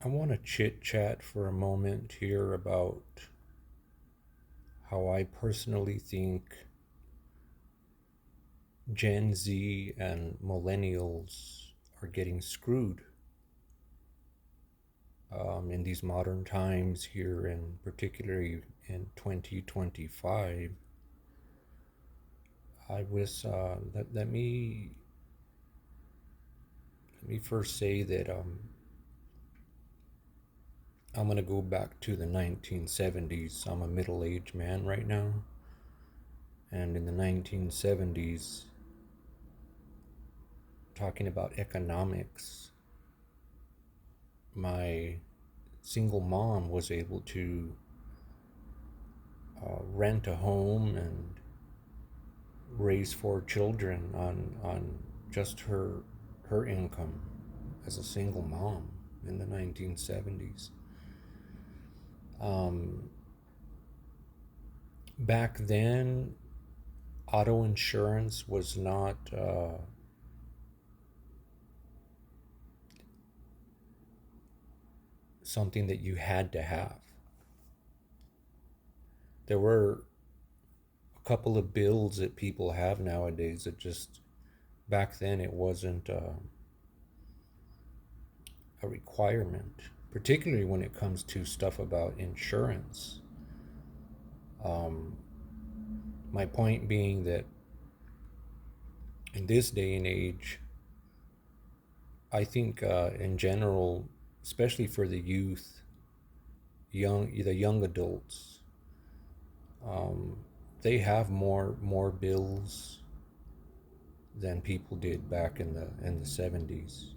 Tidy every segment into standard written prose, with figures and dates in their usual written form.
I want to chit chat for a moment here about how I personally think Gen Z and Millennials are getting screwed in these modern times here, and particularly in 2025. Let me first say that I'm gonna go back to the 1970s. I'm a middle-aged man right now, and in the 1970s, talking about economics, my single mom was able to rent a home and raise four children on just her income as a single mom in the 1970s. Um, Back then, auto insurance was not something that you had to have. There were a couple of bills that people have nowadays that just back then it wasn't a requirement, particularly when it comes to stuff about insurance. Um, my point being that in this day and age, I think in general, especially for the youth, the young adults, um, they have more bills than people did back in the 70s.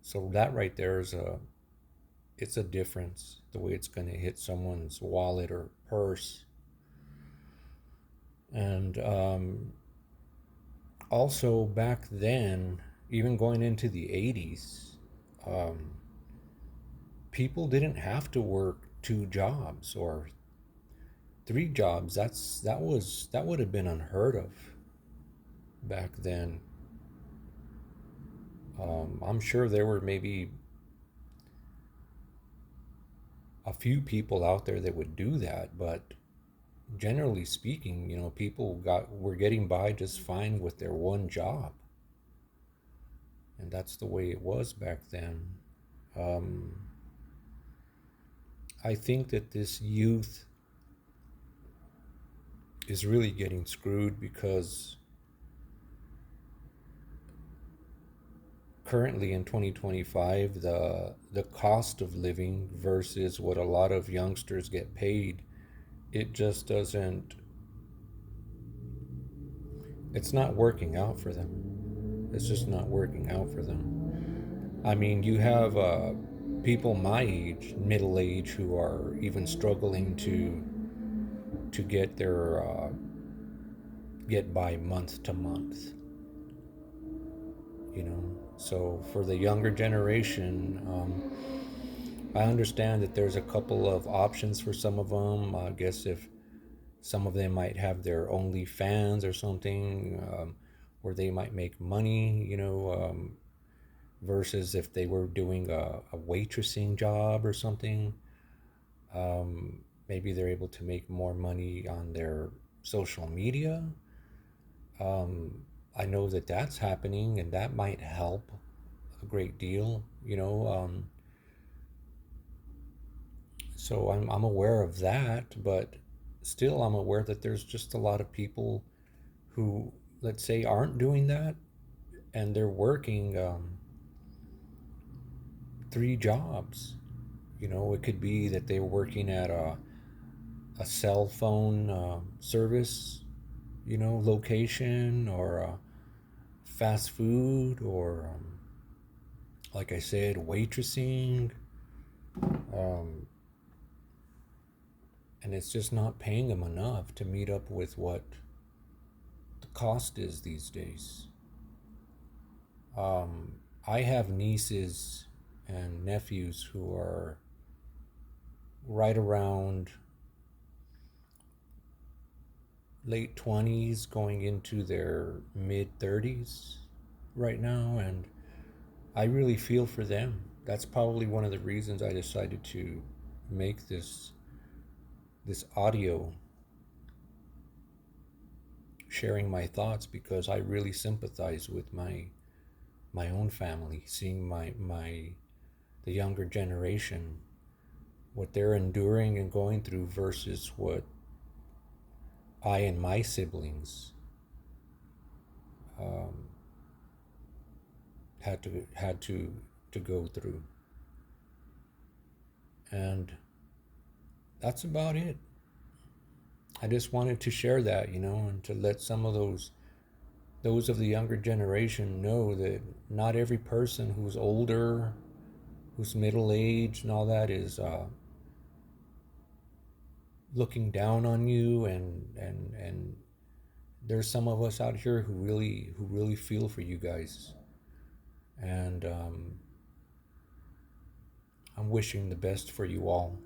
So that right there is it's a difference the way it's going to hit someone's wallet or purse. And also back then, even going into the 80s, um, people didn't have to work two jobs or three jobs. That would have been unheard of back then. I'm sure there were maybe a few people out there that would do that, but generally speaking, people were getting by just fine with their one job, and that's the way it was back then. Um, I think that this youth is really getting screwed because currently in 2025, the cost of living versus what a lot of youngsters get paid, it just doesn't. It's not working out for them. It's just not working out for them. I mean, you have people my age, middle age, who are even struggling to get by month to month. So for the younger generation, I understand that there's a couple of options for some of them. I guess if some of them might have their OnlyFans or something, where they might make money, versus if they were doing a waitressing job or something. Maybe they're able to make more money on their social media. I know that that's happening, and that might help a great deal. So I'm aware of that, but still, I'm aware that there's just a lot of people who, let's say, aren't doing that, and they're working three jobs. It could be that they're working at a cell phone service, location, or fast food, or like I said, waitressing. Um, and it's just not paying them enough to meet up with what the cost is these days. I have nieces and nephews who are right around late 20s going into their mid 30s right now, and I really feel for them. that's probably one of the reasons I decided to make this audio sharing my thoughts, because I really sympathize with my own family, seeing my the younger generation, what they're enduring and going through versus what I and my siblings um, had to go through. And that's about it. I just wanted to share that, and to let some of those of the younger generation know that not every person who's older, who's middle aged, and all that is looking down on you, and there's some of us out here who really feel for you guys, and I'm wishing the best for you all.